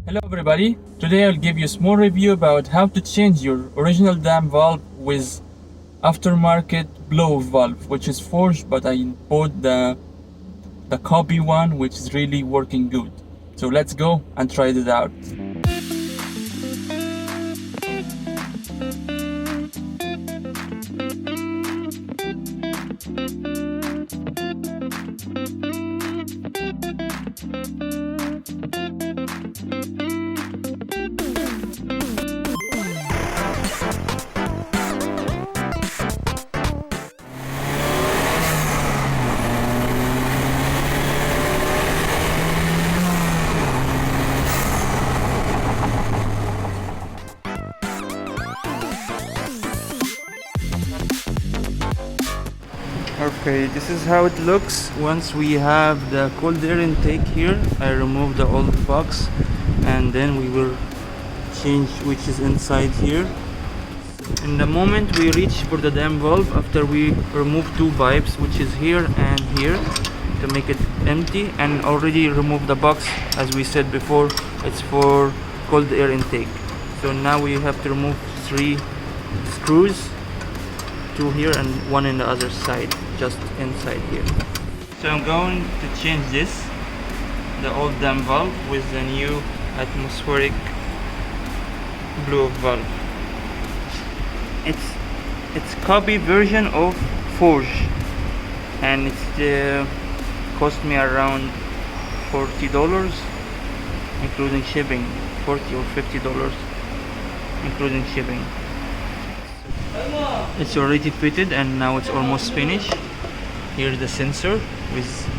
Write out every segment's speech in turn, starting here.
Hello everybody, today I'll give you a small review about how to change your original dam valve with aftermarket blow valve, which is forged, but I bought the copy one, which is really working good. So let's go and try it out. Okay, this is how it looks once we have the cold air intake here. I remove the old box and then we will change which is inside here. In the moment we reach for the dam valve, after we remove two pipes, which is here and here, to make it empty, and already remove the box. As we said before, it's for cold air intake. So now we have to remove 3 screws, 2 here and 1 in the other side, just inside here. So I'm going to change this, the old dam valve, with the new atmospheric blow valve. It's copy version of Forge, and it's cost me around $40 including shipping, $40 or $50 including shipping. It's already fitted and now it's almost finished. Here's the sensor with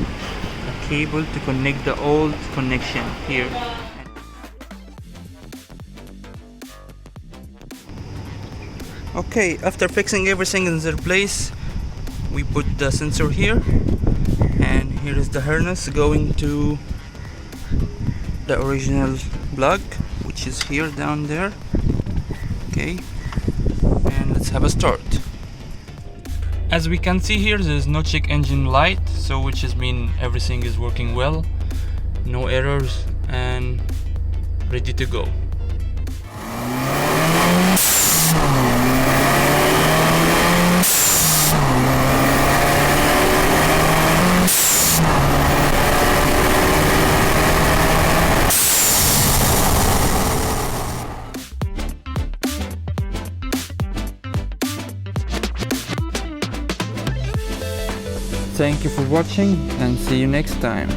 a cable to connect the old connection here. Okay, after fixing everything in their place, we put the sensor here, and here is the harness going to the original plug, which is here down there. Okay, and let's have a start. As we can see here, there is no check engine light, so which is mean everything is working well, no errors, and ready to go. Thank you for watching and see you next time.